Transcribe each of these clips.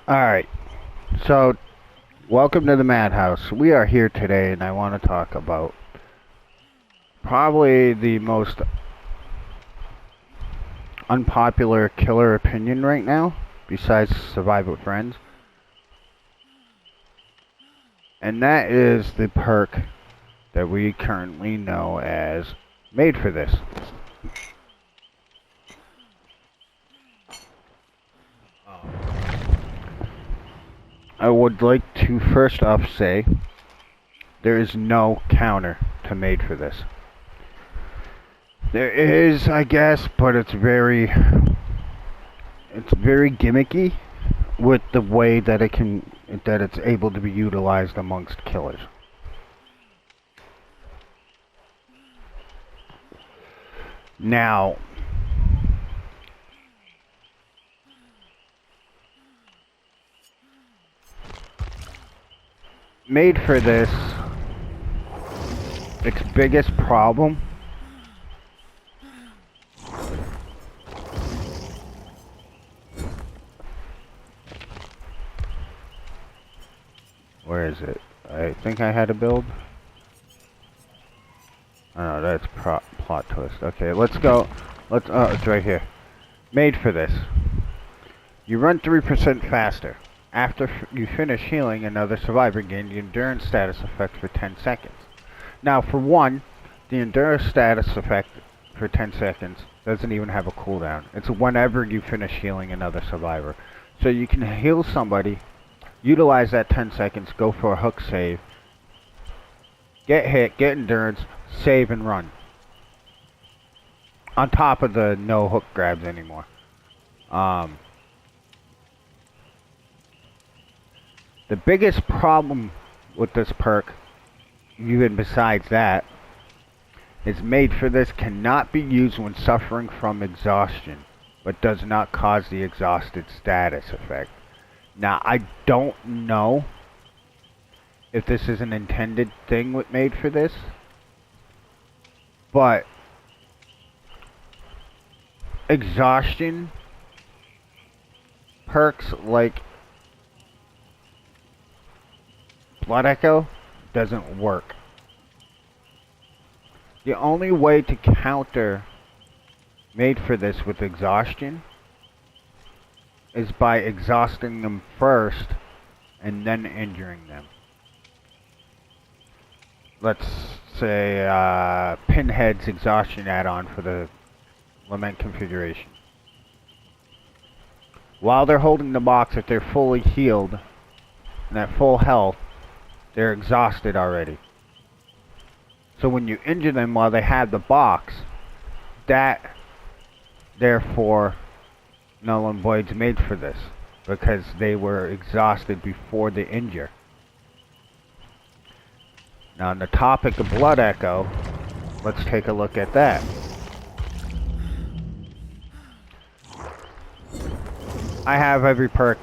Alright, so welcome to the Madhouse. We are here today and I want to talk about probably the most unpopular killer opinion right now, besides Survive with Friends. And that is the perk that we currently know as Made for This. I would like to first off say there is no counter to Made for This. There is, I guess, but it's very gimmicky with the way that it's able to be utilized amongst killers. Now, Made for This, its biggest problem where is it? I think I had a build. Oh no, that's plot twist. Okay, let's go. Oh, it's right here. Made for This. You run 3% faster. After you finish healing, another survivor gains the endurance status effect for 10 seconds. Now, for one, the endurance status effect for 10 seconds doesn't even have a cooldown. It's whenever you finish healing another survivor. So you can heal somebody, utilize that 10 seconds, go for a hook save, get hit, get endurance, save and run. On top of the no hook grabs anymore. The biggest problem with this perk, even besides that, is Made for This cannot be used when suffering from exhaustion, but does not cause the exhausted status effect. Now, I don't know if this is an intended thing with Made for This, but exhaustion perks like Blood Echo doesn't work. The only way to counter Made for This with exhaustion is by exhausting them first and then injuring them. Let's say Pinhead's exhaustion add-on for the Lament configuration. While they're holding the box, if they're fully healed and at full health, they're exhausted already. So when you injure them while they have the box, that therefore null and void's Made for This, because they were exhausted before the injure. Now on the topic of Blood Echo, let's take a look at that. I have every perk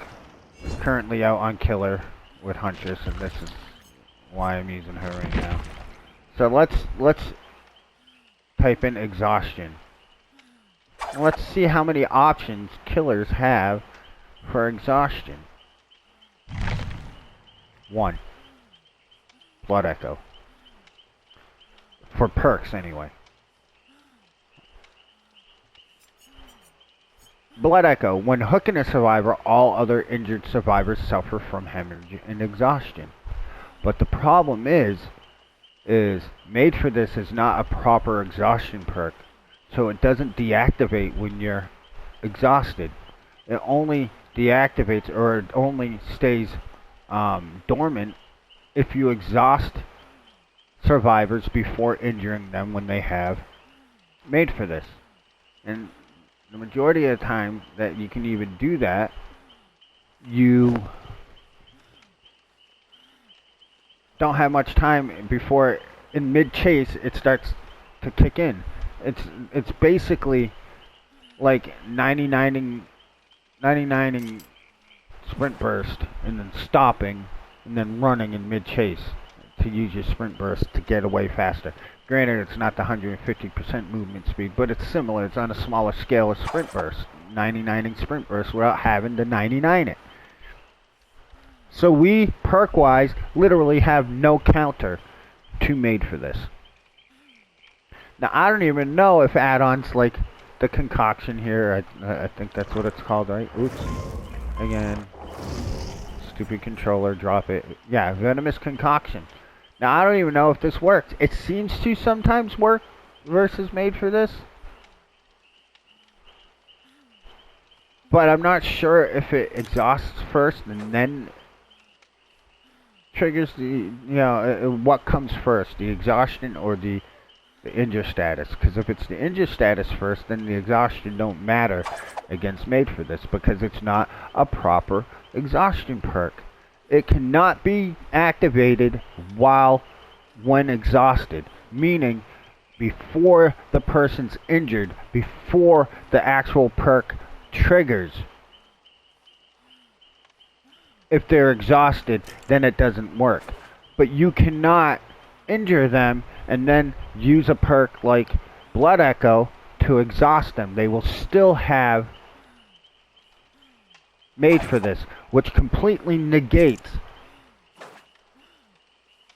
currently out on Killer with Huntress, and this is why I'm using her right now. So let's type in exhaustion. Let's see how many options killers have for exhaustion. 1. Blood Echo. For perks anyway. Blood Echo. When hooking a survivor, all other injured survivors suffer from hemorrhage and exhaustion. But the problem is Made for This is not a proper exhaustion perk, so it doesn't deactivate when you're exhausted. It only deactivates, or it only stays dormant if you exhaust survivors before injuring them when they have Made for This. And the majority of the time that you can even do that, you don't have much time before in mid-chase it starts to kick in. It's basically like 99ing sprint burst and then stopping and then running in mid-chase to use your sprint burst to get away faster. Granted, it's not the 150% movement speed, but it's similar. It's on a smaller scale of sprint burst. 99ing sprint burst without having to 99 it. So we, perk-wise, literally have no counter to made for this. Now, I don't even know if add-ons like the concoction here, I think that's what it's called, right? Oops. Again. Stupid controller, drop it. Yeah, venomous concoction. Now, I don't even know if this works. It seems to sometimes work versus made for this. But I'm not sure if it exhausts first and then triggers the, what comes first, the exhaustion or the injure status. Because if it's the injure status first, then the exhaustion don't matter against made for this because it's not a proper exhaustion perk. It cannot be activated when exhausted, meaning before the person's injured, before the actual perk triggers. If they're exhausted, then it doesn't work. But you cannot injure them and then use a perk like Blood Echo to exhaust them. They will still have made for this, which completely negates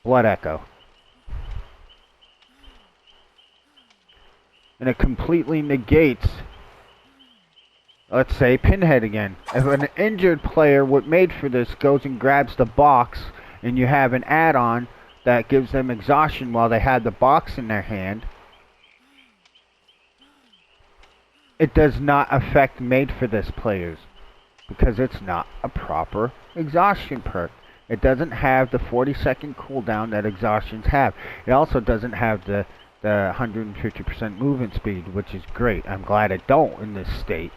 Blood Echo. And it completely negates, let's say, Pinhead again. If an injured player with made for this goes and grabs the box and you have an add-on that gives them exhaustion while they had the box in their hand, it does not affect made for this players because it's not a proper exhaustion perk. It doesn't have the 40-second cooldown that exhaustions have. It also doesn't have the 150% movement speed, which is great. I'm glad it don't in this state.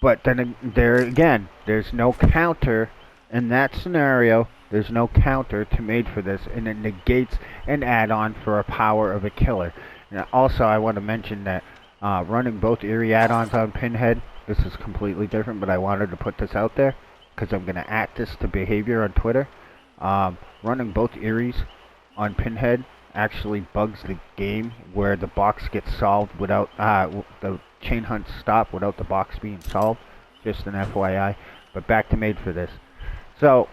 But then there again, there's no counter in that scenario. There's no counter to made for this, and it negates an add-on for a power of a killer. And also, I want to mention that running both Eerie add-ons on Pinhead, this is completely different, but I wanted to put this out there because I'm going to add this to behavior on Twitter. Running both Eerie's on Pinhead actually bugs the game where the box gets solved without the chain hunt stop without the box being solved. Just an FYI. But back to made for this. So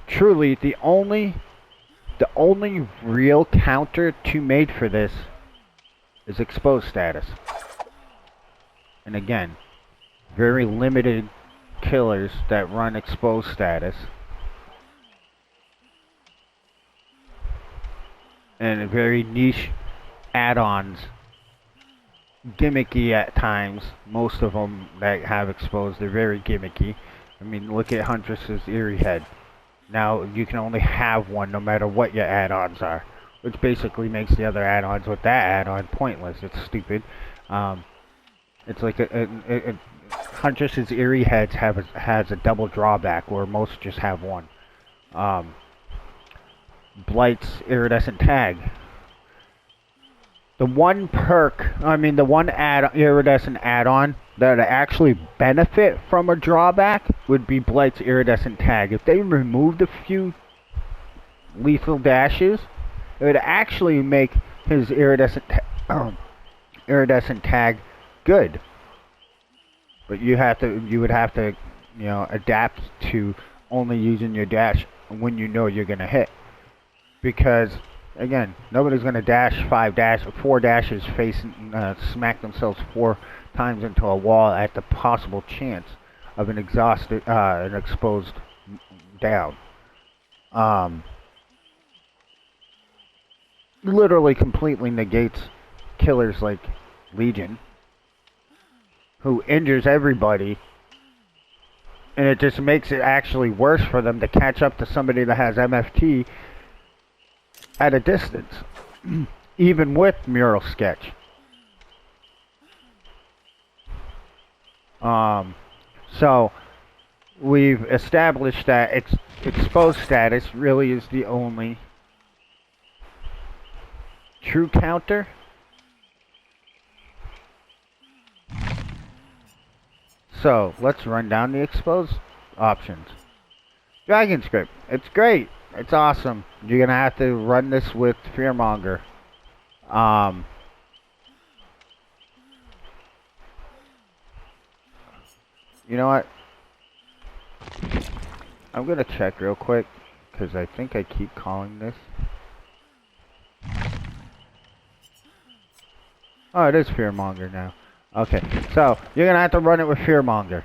truly the only real counter to made for this is exposed status. And again, very limited killers that run exposed status. And very niche add-ons, gimmicky at times. Most of them that have exposed, they're very gimmicky. I mean, look at Huntress's Eerie Head. Now you can only have one no matter what your add-ons are, which basically makes the other add-ons with that add-on pointless. It's stupid. It's like Huntress's Eerie Heads has a double drawback where most just have one. Blight's Iridescent Tag. The one iridescent add-on that actually benefit from a drawback would be Blight's Iridescent Tag. If they removed a few lethal dashes, it would actually make his Iridescent Tag good. But you would have to, adapt to only using your dash when you know you're gonna hit. Because again, nobody's going to dash 4 dashes smack themselves 4 times into a wall at the possible chance of an exposed down. Literally completely negates killers like Legion, who injures everybody, and it just makes it actually worse for them to catch up to somebody that has MFT at a distance, even with mural sketch. So we've established that exposed status really is the only true counter. So let's run down the exposed options. Dragon Script, it's great. It's awesome. You're gonna have to run this with Fearmonger. You know what? I'm gonna check real quick, because I think I keep calling this. Oh, it is Fearmonger now. Okay, so you're gonna have to run it with Fearmonger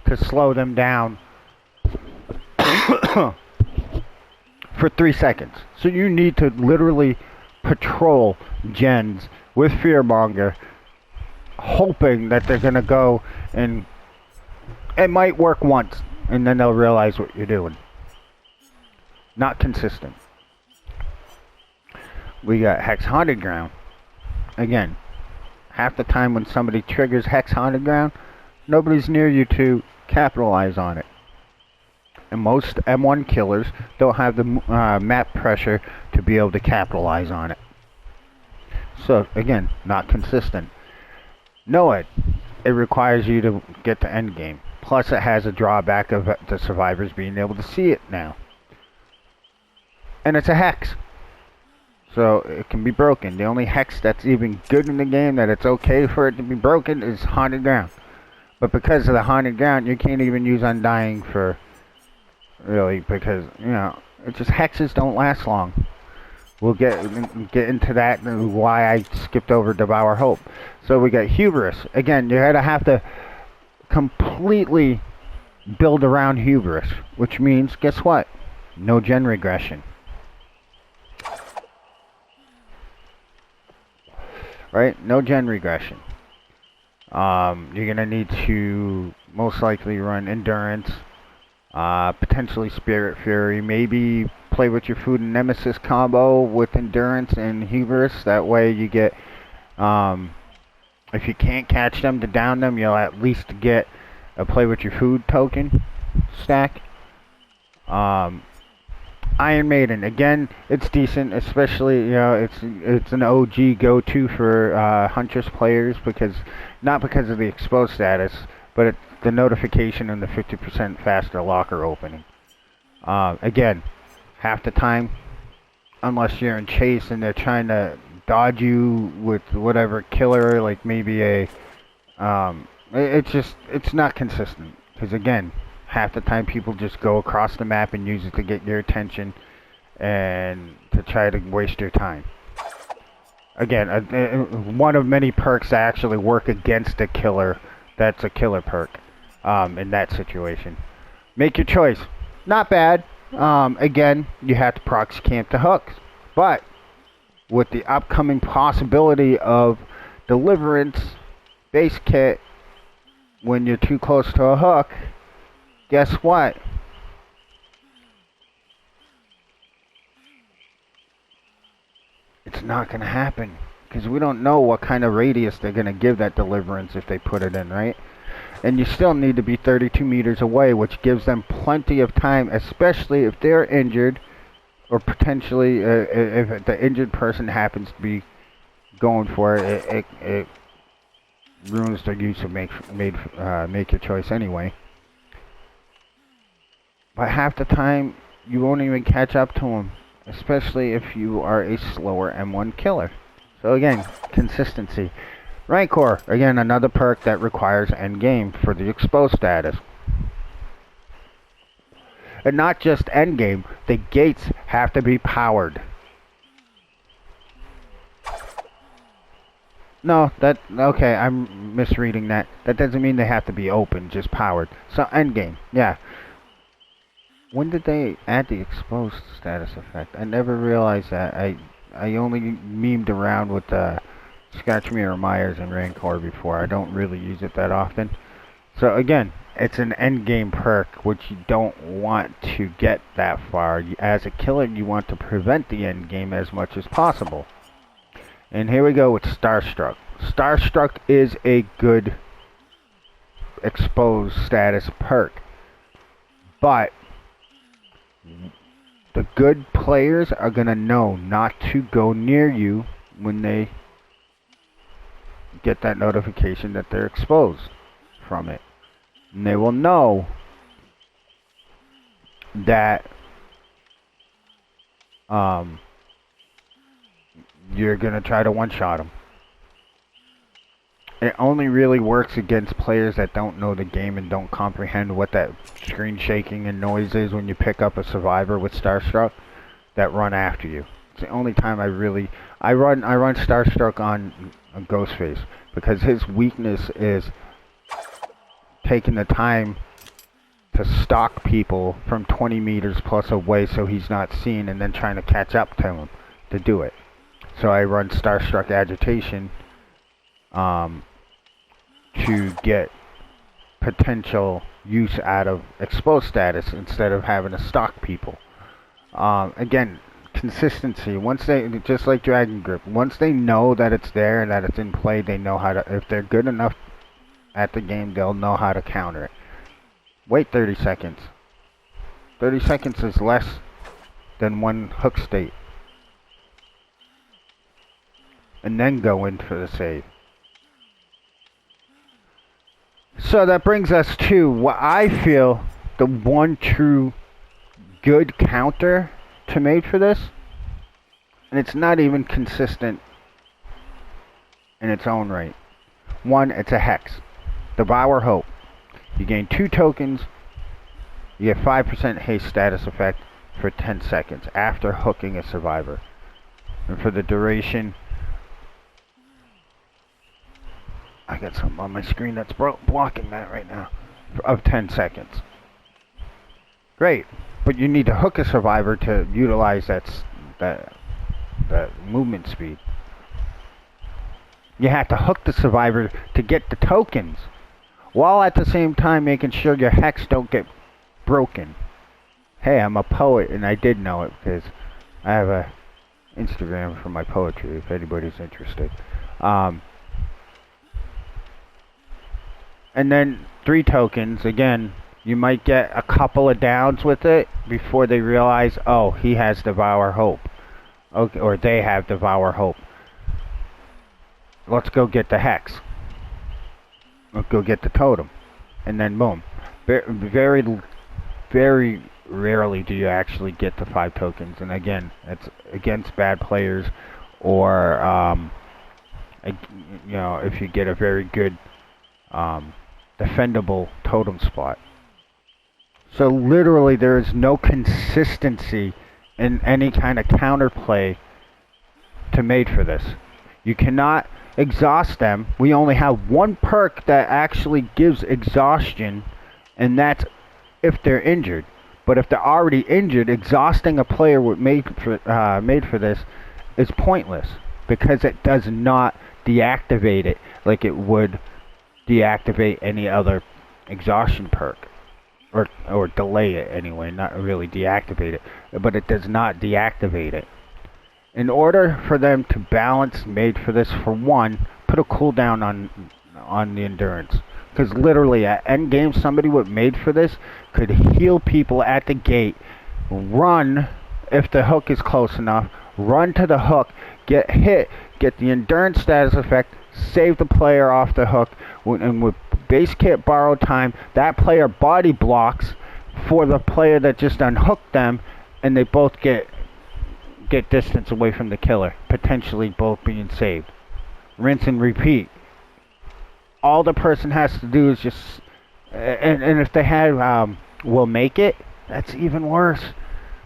to slow them down for 3 seconds. So you need to literally patrol gens with Fearmonger, hoping that they're gonna go, and it might work once, and then they'll realize what you're doing. Not consistent. We got Hex Haunted Ground. Again, half the time when somebody triggers Hex Haunted Ground, nobody's near you to capitalize on it. And most M1 killers don't have the map pressure to be able to capitalize on it. So, again, not consistent. Know it. It requires you to get to endgame. Plus, it has a drawback of the survivors being able to see it now. And it's a hex. So, it can be broken. The only hex that's even good in the game that it's okay for it to be broken is Haunted Ground. But because of the Haunted Ground, you can't even use Undying for... Really, because, you know, it's just hexes don't last long. We'll get into that and why I skipped over Devour Hope. So we got Hubris. Again, you're going to have to completely build around Hubris, which means, guess what? No gen regression. Right? No gen regression. You're going to need to most likely run Endurance, potentially Spirit Fury, maybe play with your Food and Nemesis combo with Endurance and Hubris. That way you get, if you can't catch them to down them, you'll at least get a play with your food token stack. Iron Maiden, again, it's decent, especially, you know, it's an OG go-to for Huntress players, because not because of the exposed status, but the notification and the 50% faster locker opening. Again, half the time, unless you're in chase and they're trying to dodge you with whatever killer, like maybe a, it's not consistent, because again, half the time people just go across the map and use it to get your attention and to try to waste your time. Again, one of many perks that actually work against a killer, that's a killer perk in that situation. Make your choice. Not bad. Again, you have to proxy camp to hooks. But with the upcoming possibility of Deliverance base kit when you're too close to a hook, guess what? It's not going to happen, because we don't know what kind of radius they're going to give that Deliverance if they put it in, right? And you still need to be 32 meters away, which gives them plenty of time, especially if they're injured, or potentially if the injured person happens to be going for it. It ruins their use of make your choice anyway. But half the time, you won't even catch up to them, especially if you are a slower M1 killer. So again, consistency. Rancor, again, another perk that requires endgame for the exposed status. And not just endgame, the gates have to be powered. No, okay, I'm misreading that. That doesn't mean they have to be open, just powered. So endgame, yeah. When did they add the exposed status effect? I never realized that. I only memed around with Scratchmere Myers and Rancor before. I don't really use it that often. So again, it's an endgame perk, which you don't want to get that far. As a killer, you want to prevent the endgame as much as possible. And here we go with Starstruck. Starstruck is a good exposed status perk. But the good players are going to know not to go near you when they get that notification that they're exposed from it. And they will know that you're going to try to one-shot them. it only really works against players that don't know the game and don't comprehend what that screen shaking and noise is when you pick up a survivor with Starstruck that run after you. It's the only time I run Starstruck on Ghostface because his weakness is taking the time to stalk people from 20 meters plus away so he's not seen and then trying to catch up to him to do it. So I run Starstruck Agitation to get potential use out of exposed status instead of having to stalk people. Again, consistency. Once they, just like Dragon Grip, once they know that it's there and that it's in play, they know how to, if they're good enough at the game, they'll know how to counter it. Wait 30 seconds. 30 seconds is less than one hook state. And then go in for the save. So that brings us to what I feel the one true good counter to Made for this. And it's not even consistent in its own right. One, it's a hex. Devour Hope. You gain 2 tokens. You get 5% haste status effect for 10 seconds after hooking a survivor. And for the duration, I got something on my screen that's blocking that right now, of 10 seconds. Great, but you need to hook a survivor to utilize that movement speed. You have to hook the survivor to get the tokens, while at the same time making sure your hex don't get broken. Hey, I'm a poet, and I did know it because I have a Instagram for my poetry, if anybody's interested. And then 3 tokens, again, you might get a couple of downs with it before they realize, oh, he has Devour Hope. Okay, or they have Devour Hope. Let's go get the hex. Let's go get the totem. And then boom. Very, very rarely do you actually get the 5 tokens. And again, it's against bad players or, you know, if you get a very good defendable totem spot. So literally there is no consistency in any kind of counterplay to Made for this. You cannot exhaust them. We only have one perk that actually gives exhaustion, and that's if they're injured. But if they're already injured, exhausting a player with made for this is pointless because it does not deactivate it like it would deactivate any other exhaustion perk, or delay it anyway, not really deactivate it, but it does not deactivate it. In order for them to balance Made for this, for one, put a cooldown on the endurance, because literally at end game somebody with Made for this could heal people at the gate, run if the hook is close enough, run to the hook, get hit, get the endurance status effect, save the player off the hook, and with base kit borrow time, that player body blocks for the player that just unhooked them, and they both get distance away from the killer, potentially both being saved. Rinse and repeat. All the person has to do is just, and if they have will make it, that's even worse,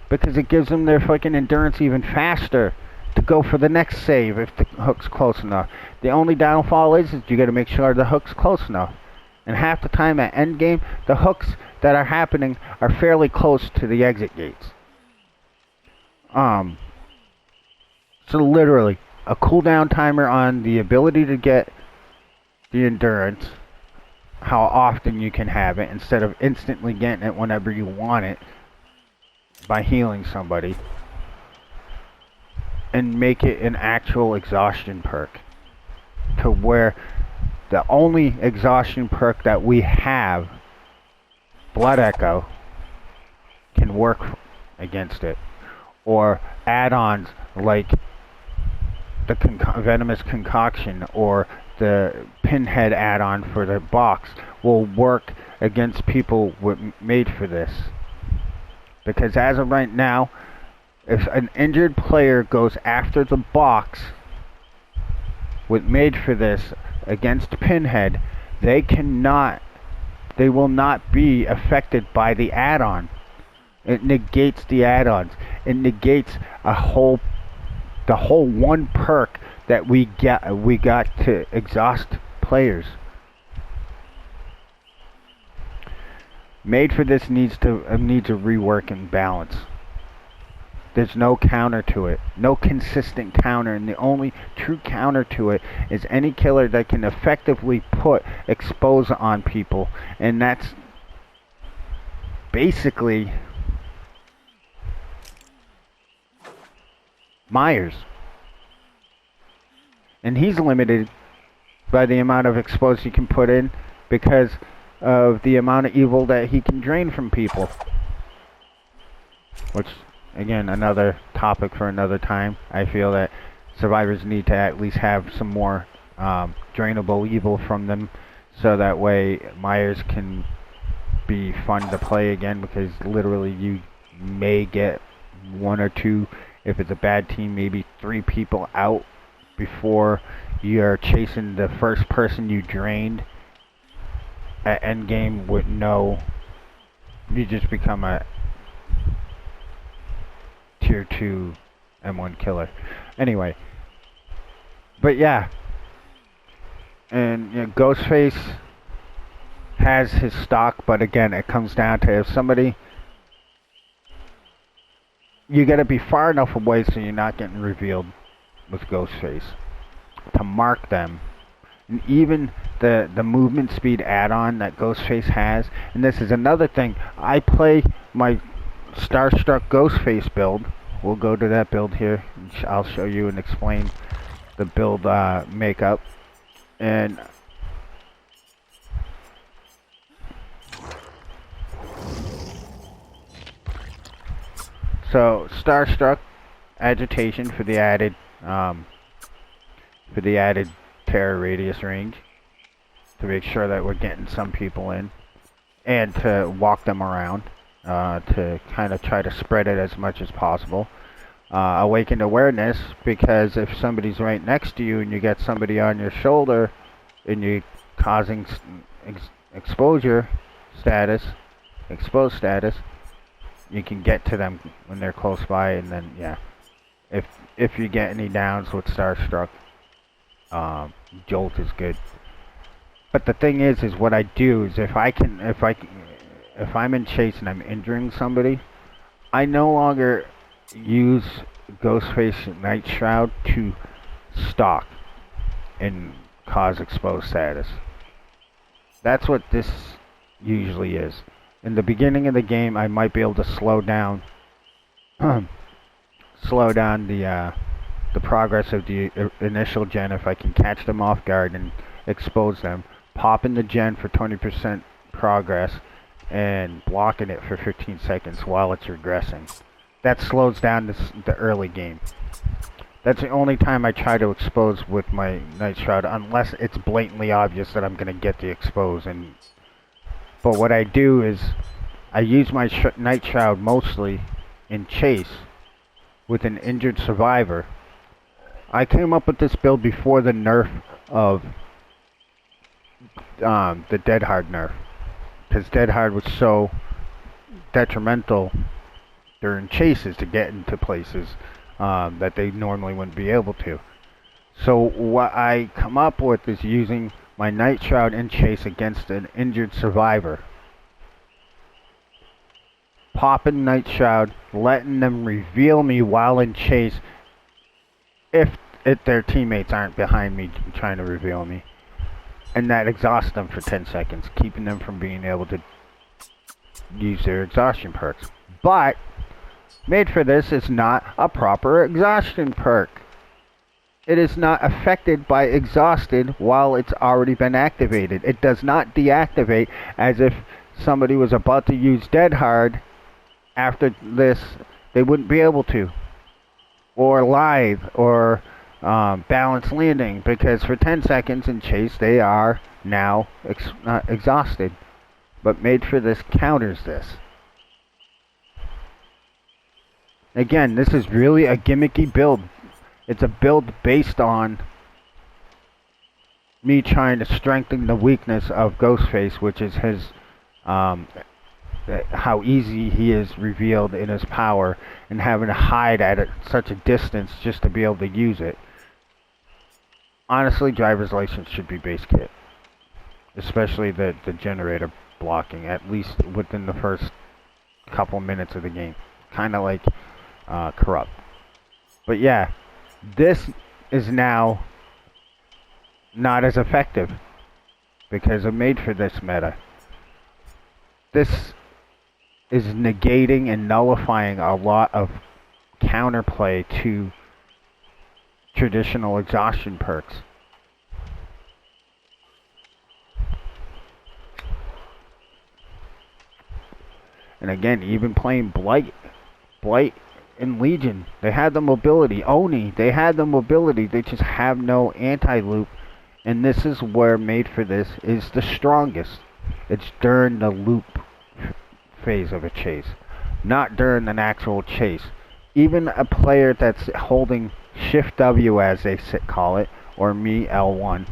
because it gives them their fucking endurance even faster to go for the next save if the hook's close enough. The only downfall is you got to make sure the hook's close enough. And half the time at end game, the hooks that are happening are fairly close to the exit gates. So literally, a cooldown timer on the ability to get the endurance, how often you can have it, instead of instantly getting it whenever you want it by healing somebody. And make it an actual exhaustion perk, to where the only exhaustion perk that we have, Blood Echo, can work against it. Or add-ons like the Venomous Concoction or the Pinhead add-on for the box will work against people made for this. Because as of right now, if an injured player goes after the box with made for this, against Pinhead, they will not be affected by the add-on. It negates the add-ons. It negates the whole one perk that we got to exhaust players. Made for this needs a rework and balance. There's no counter to it, no consistent counter, and the only true counter to it is any killer that can effectively put expose on people, and that's basically Myers. And he's limited by the amount of expose he can put in because of the amount of evil that he can drain from people. Which, again, another topic for another time. I feel that survivors need to at least have some more drainable evil from them, so that way Myers can be fun to play again, because literally you may get one or two, if it's a bad team, maybe 3 people out before you're chasing the first person you drained at endgame with no... You just become a tier 2 M1 killer. Anyway. But yeah. And you know, Ghostface has his stock, but again, it comes down to if somebody... You gotta be far enough away so you're not getting revealed with Ghostface to mark them. And even the movement speed add-on that Ghostface has, and this is another thing, I play my Starstruck Ghostface build. We'll go to that build here, and I'll show you and explain the build makeup. And so Starstruck agitation for the added terror radius range, to make sure that we're getting some people in, and to walk them around, to kind of try to spread it as much as possible. Awakened awareness, because if somebody's right next to you and you get somebody on your shoulder and you're causing exposed status, you can get to them when they're close by, and then yeah, if you get any downs with Starstruck, Jolt is good. But the thing is what I do is if I'm in chase and I'm injuring somebody, I no longer use Ghostface Night Shroud to stalk and cause exposed status. That's what this usually is. In the beginning of the game, I might be able to slow down the progress of the initial gen if I can catch them off guard and expose them, popping the gen for 20% progress and blocking it for 15 seconds while it's regressing. That slows down the early game. That's the only time I try to expose with my Night Shroud, unless it's blatantly obvious that I'm going to get the expose. But what I do is I use my Night Shroud mostly in chase with an injured survivor. I came up with this build before the nerf of the Dead Hard nerf, because Dead Hard was so detrimental during chases to get into places that they normally wouldn't be able to. So what I come up with is using my Night Shroud in chase against an injured survivor. Popping Night Shroud, letting them reveal me while in chase if their teammates aren't behind me trying to reveal me. And that exhausts them for 10 seconds, keeping them from being able to use their exhaustion perks. But Made for This is not a proper exhaustion perk. It is not affected by exhausted while it's already been activated. It does not deactivate as if somebody was about to use Dead Hard. After this, they wouldn't be able to. Or Lithe, or Balance Landing, because for 10 seconds in chase they are now exhausted. But Made for This counters this. Again, this is really a gimmicky build. It's a build based on me trying to strengthen the weakness of Ghostface, which is his, how easy he is revealed in his power, and having to hide at such a distance just to be able to use it. Honestly, driver's license should be base kit, especially the generator blocking, at least within the first couple minutes of the game, kind of like corrupt. But yeah, this is now not as effective because of made for this meta. This is negating and nullifying a lot of counterplay to traditional exhaustion perks. And again, even playing Blight and Legion, they had the mobility. Oni, they had the mobility. They just have no anti-loop. And this is where made for this is the strongest. It's during the loop phase of a chase, not during an actual chase. Even a player that's holding Shift W, as they call it, or me L1,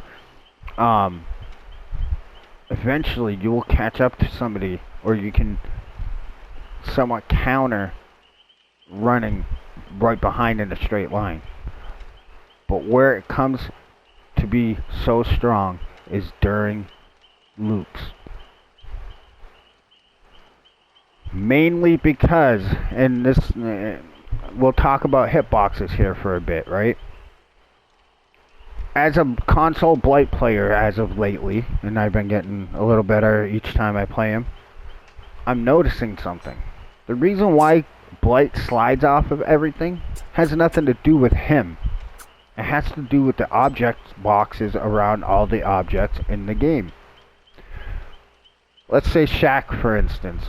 eventually you will catch up to somebody, or you can somewhat counter running right behind in a straight line. But where it comes to be so strong is during loops. Mainly because, and this, we'll talk about hitboxes here for a bit, right? As a console Blight player as of lately, and I've been getting a little better each time I play him, I'm noticing something. The reason why Blight slides off of everything has nothing to do with him. It has to do with the object boxes around all the objects in the game. Let's say Shack, for instance.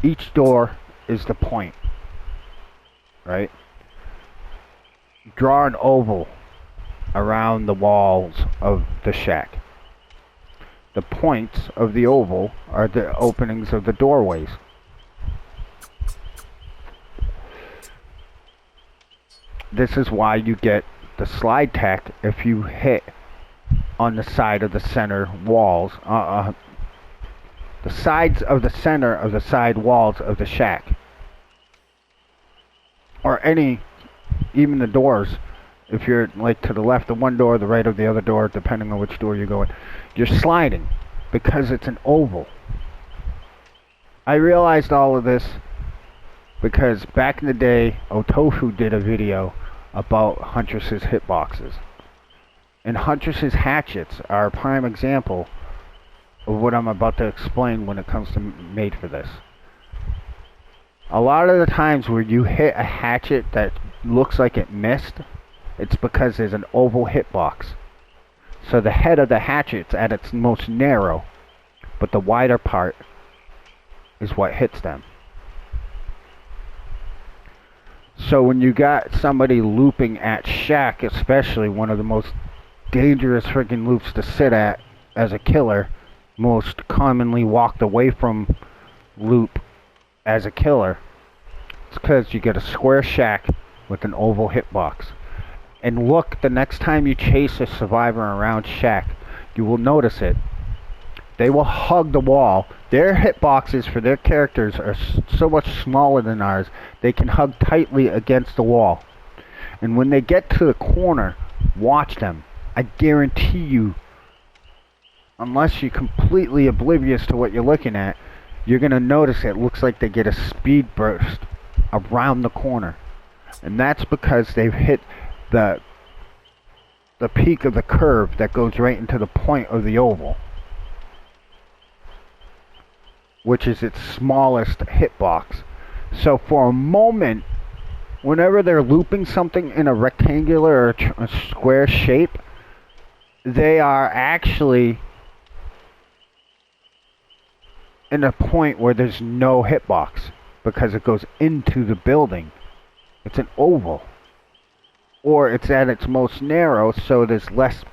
Each door is the point, right? Draw an oval around the walls of the shack. The points of the oval are the openings of the doorways. This is why you get the slide tack if you hit on the side of the center walls, the sides of the center of the side walls of the shack, or even the doors. If you're like to the left of one door, the right of the other door, depending on which door you're going, you're sliding because it's an oval. I realized all of this because back in the day, Otofu did a video about Huntress's hitboxes. And Huntress's hatchets are a prime example of what I'm about to explain when it comes to made for this. A lot of the times where you hit a hatchet that looks like it missed, it's because there's an oval hitbox. So the head of the hatchet's at its most narrow, but the wider part is what hits them. So when you got somebody looping at Shack, especially one of the most dangerous freaking loops to sit at as a killer, most commonly walked away from loop as a killer, it's because you get a square shack with an oval hitbox. And look, the next time you chase a survivor around Shack, you will notice it. They will hug the wall. Their hitboxes for their characters are so much smaller than ours, they can hug tightly against the wall. And when they get to the corner, watch them. I guarantee you, unless you're completely oblivious to what you're looking at, you're going to notice it looks like they get a speed burst around the corner. And that's because they've hit the peak of the curve that goes right into the point of the oval, which is its smallest hitbox. So for a moment, whenever they're looping something in a rectangular or a square shape, they are actually in a point where there's no hitbox because it goes into the building. It's an oval. Or it's at its most narrow, so there's less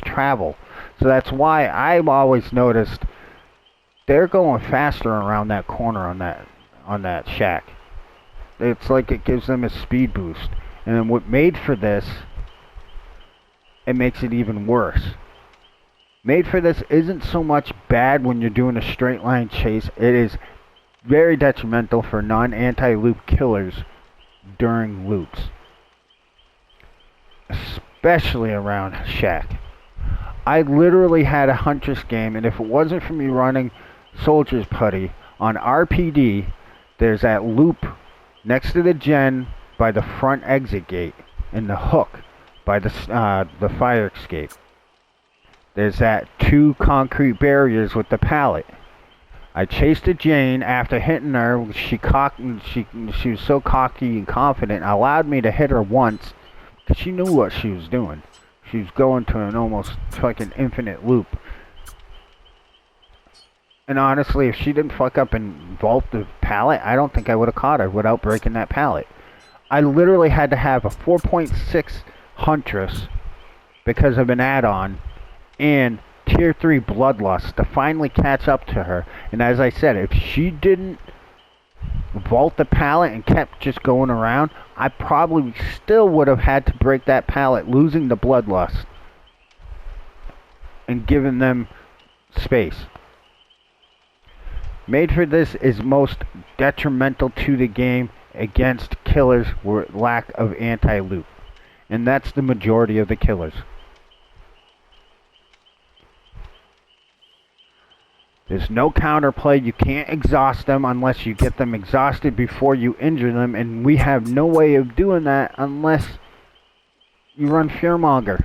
travel. So that's why I've always noticed they're going faster around that corner on that shack. It's like it gives them a speed boost. And what made for this it makes it even worse. Made for This isn't so much bad when you're doing a straight line chase. It is very detrimental for non-anti-loop killers during loops, especially around Shack. I literally had a Huntress game, and if it wasn't for me running Soldier's Putty on RPD, there's that loop next to the gen by the front exit gate, and the hook by the fire escape. There's that 2 concrete barriers with the pallet. I chased a Jane after hitting her. She was so cocky and confident, allowed me to hit her once because she knew what she was doing. She was going to an almost fucking infinite loop. And honestly, if she didn't fuck up and vault the pallet, I don't think I would have caught her without breaking that pallet. I literally had to have a 4.6 Huntress because of an add-on and Tier 3 Bloodlust to finally catch up to her. And as I said, if she didn't vault the pallet and kept just going around, I probably still would have had to break that pallet, losing the Bloodlust and giving them space. Made for This is most detrimental to the game against killers with lack of anti-loop. And that's the majority of the killers. There's no counterplay. You can't exhaust them unless you get them exhausted before you injure them, and we have no way of doing that unless you run Fearmonger.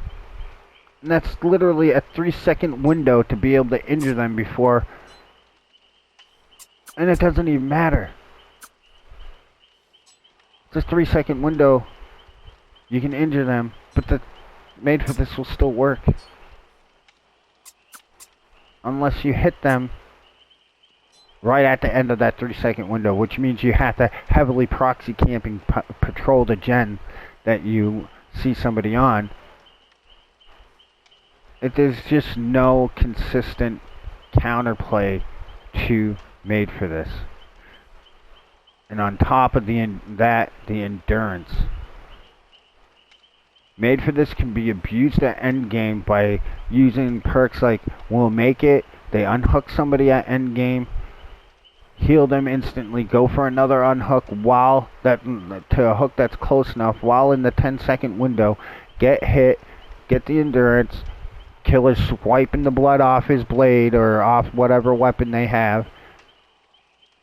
And that's literally a 3-second window to be able to injure them before, and it doesn't even matter. It's a 3-second window. You can injure them, but the Made for This will still work. Unless you hit them right at the end of that 3-second window, which means you have to heavily proxy camping patrol the gen that you see somebody on. There's just no consistent counterplay to Made for This. And on top of the endurance. Made for This can be abused at endgame by using perks like We'll Make It. They unhook somebody at endgame, heal them instantly, go for another unhook to a hook that's close enough while in the 10-second window, get hit, get the endurance, killer swiping the blood off his blade or off whatever weapon they have,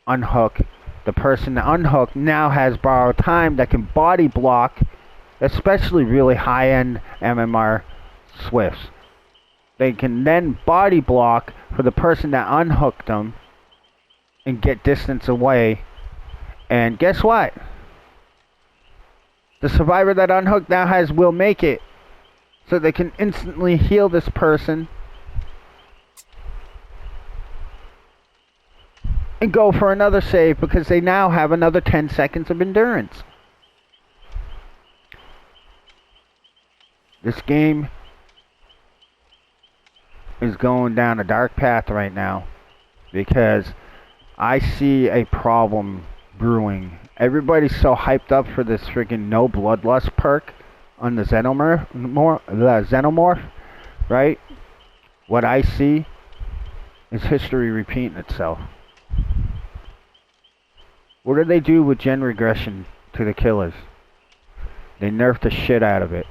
unhook. The person unhooked now has borrowed time that can body block, especially really high-end MMR Swifts. They can then body block for the person that unhooked them and get distance away. And guess what? The survivor that unhooked now has Will Make It. So they can instantly heal this person and go for another save because they now have another 10 seconds of endurance. This game is going down a dark path right now because I see a problem brewing. Everybody's so hyped up for this freaking no bloodlust perk on the xenomorph, right? What I see is history repeating itself. What did they do with gen regression to the killers? They nerfed the shit out of it.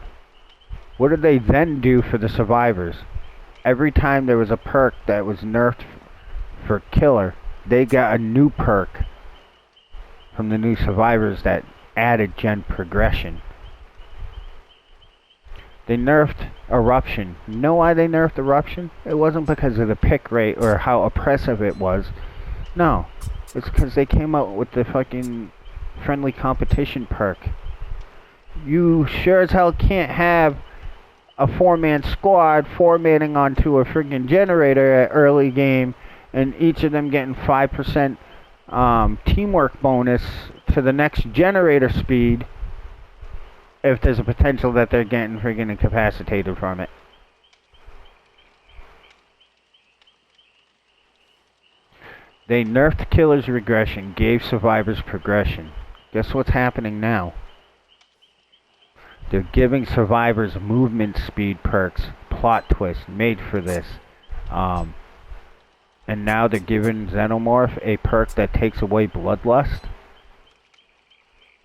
What did they then do for the survivors? Every time there was a perk that was nerfed for killer, they got a new perk from the new survivors that added gen progression. They nerfed Eruption. You know why they nerfed Eruption? It wasn't because of the pick rate or how oppressive it was. No. It's because they came out with the fucking friendly competition perk. You sure as hell can't have a 4-man squad formatting onto a friggin' generator at early game and each of them getting 5% teamwork bonus to the next generator speed if there's a potential that they're getting friggin' incapacitated from it. They nerfed killer's regression, gave survivors progression. Guess what's happening now? They're giving survivors movement speed perks, plot twist, made for this. And now they're giving Xenomorph a perk that takes away bloodlust.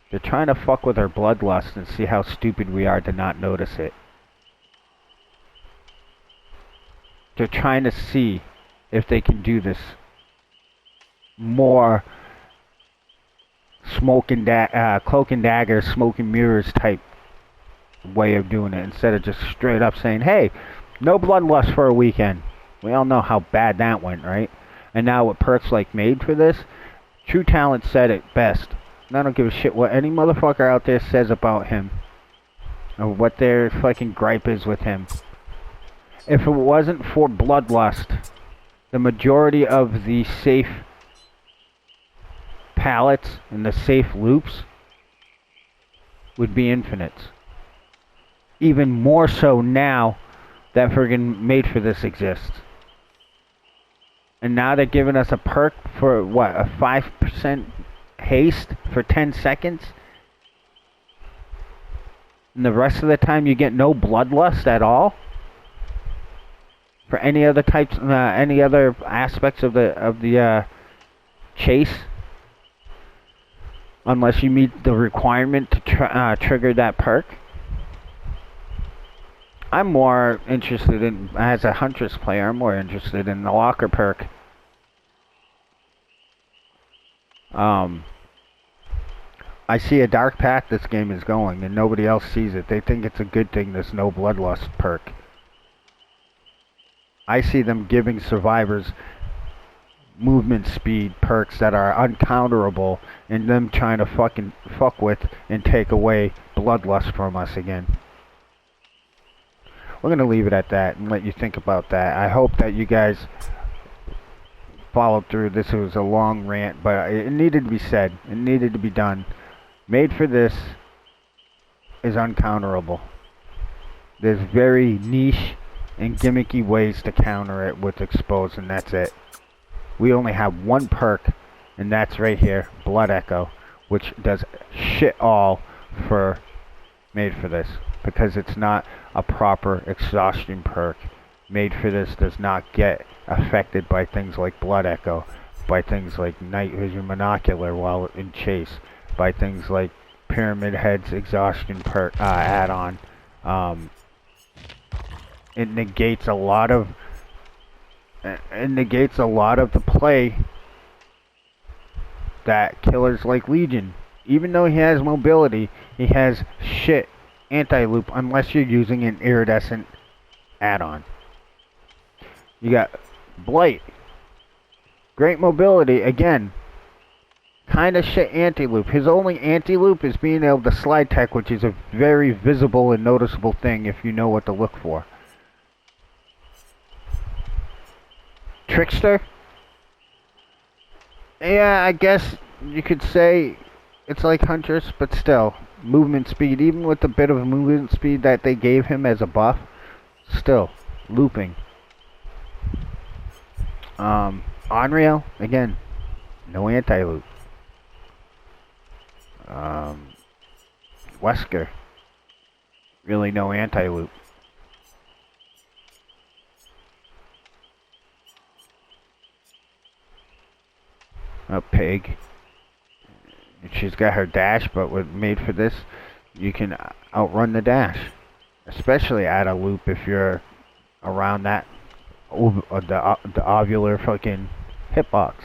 They're trying to fuck with our bloodlust and see how stupid we are to not notice it. They're trying to see if they can do this more cloak and dagger, smoke and mirrors type way of doing it, instead of just straight up saying, hey, no bloodlust for a weekend. We all know how bad that went, right? And now with perks like made for this, True Talent said it best. And I don't give a shit what any motherfucker out there says about him, or what their fucking gripe is with him. If it wasn't for bloodlust, the majority of the safe pallets and the safe loops would be infinites. Even more so now that friggin' made for this exists. And now they're giving us a perk for what, a 5% haste for 10 seconds? And the rest of the time you get no bloodlust at all? For any other types, any other aspects of the chase? Unless you meet the requirement to trigger that perk. I'm more interested in, as a Huntress player, I'm more interested in the locker perk. I see a dark path this game is going, and nobody else sees it. They think it's a good thing, this no bloodlust perk. I see them giving survivors movement speed perks that are uncounterable, and them trying to fucking fuck with and take away bloodlust from us again. We're going to leave it at that and let you think about that. I hope that you guys followed through. This was a long rant, but it needed to be said. It needed to be done. Made for this is uncounterable. There's very niche and gimmicky ways to counter it with expose, and that's it. We only have one perk, and that's right here, Blood Echo, which does shit all for made for this, because it's not a proper exhaustion perk. Made for this does not get affected by things like Blood Echo, by things like Night Vision Monocular while in chase, by things like Pyramid Head's exhaustion perk add-on. It negates a lot of the play that killers like Legion. Even though he has mobility, he has shit anti-loop unless you're using an iridescent add-on. You got Blight. Great mobility, again. Kinda shit anti-loop. His only anti-loop is being able to slide tech, which is a very visible and noticeable thing if you know what to look for. Trickster? Yeah, I guess you could say it's like Huntress, but still. Movement speed, even with the bit of movement speed that they gave him as a buff, still, looping. Onryo, again, no anti-loop. Wesker, really no anti-loop. A pig. She's got her dash, but with made for this, you can outrun the dash. Especially at a loop if you're around that, the ovular fucking hitbox.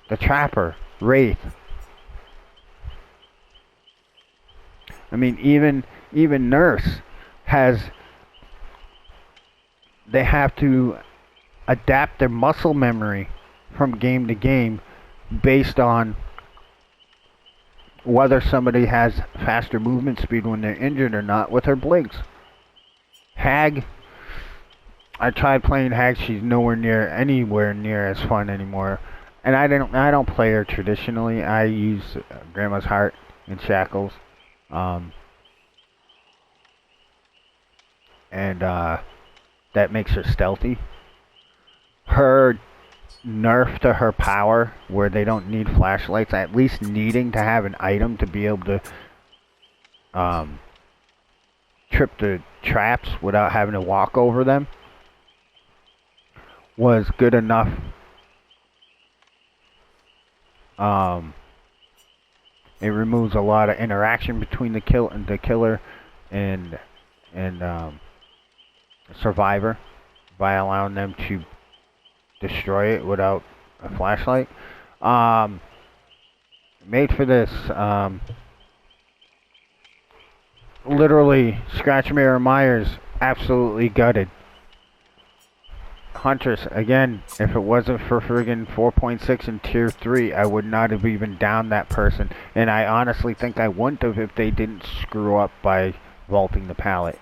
The Trapper, Wraith. I mean, even Nurse has, they have to adapt their muscle memory from game to game based on whether somebody has faster movement speed when they're injured or not with her blinks. Hag, I tried playing Hag. She's anywhere near as fun anymore, and I don't play her traditionally. I use Grandma's Heart and Shackles, and that makes her stealthy. Her nerf to her power, where they don't need flashlights, at least needing to have an item to be able to trip the traps without having to walk over them was good enough. It removes a lot of interaction between the killer and survivor by allowing them to destroy it without a flashlight. Made for this. Literally, Scratchmare Myers absolutely gutted. Huntress, again, if it wasn't for friggin' 4.6 and tier 3, I would not have even downed that person. And I honestly think I wouldn't have if they didn't screw up by vaulting the pallet.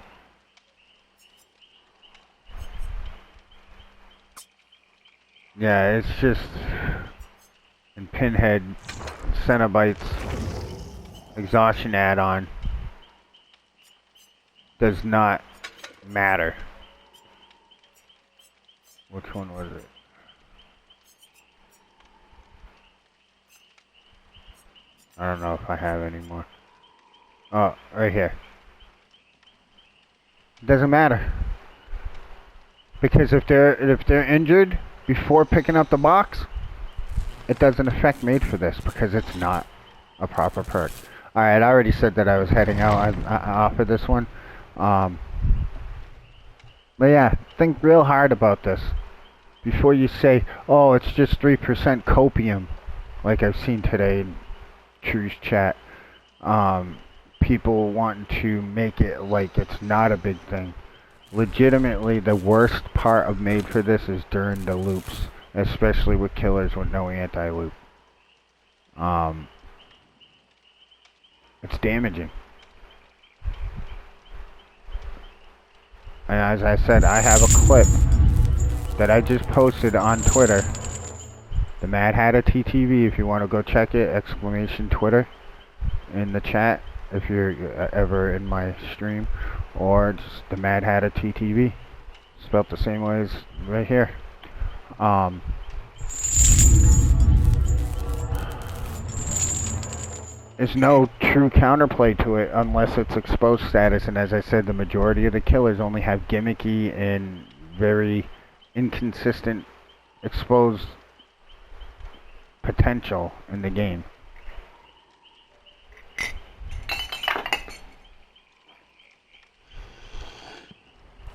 Yeah, it's just... And Pinhead, Cenobites, exhaustion add-on does not matter. Which one was it? I don't know if I have any more. Oh, right here. Doesn't matter. Because if they're injured before picking up the box, it doesn't affect Made for this because it's not a proper perk. Alright, I already said that I was heading out off of this one. But yeah, think real hard about this before you say, oh, it's just 3% copium, like I've seen today in True's chat. People wanting to make it like it's not a big thing. Legitimately, the worst part of Made for this is during the loops, especially with killers with no anti-loop. It's damaging. And as I said, I have a clip that I just posted on Twitter. The Mad Hatter TTV, if you want to go check it, exclamation Twitter in the chat if you're ever in my stream, or just the Mad Hatter TTV, spelled the same way as right here. There's no true counterplay to it unless it's exposed status, and as I said, the majority of the killers only have gimmicky and very inconsistent exposed potential in the game.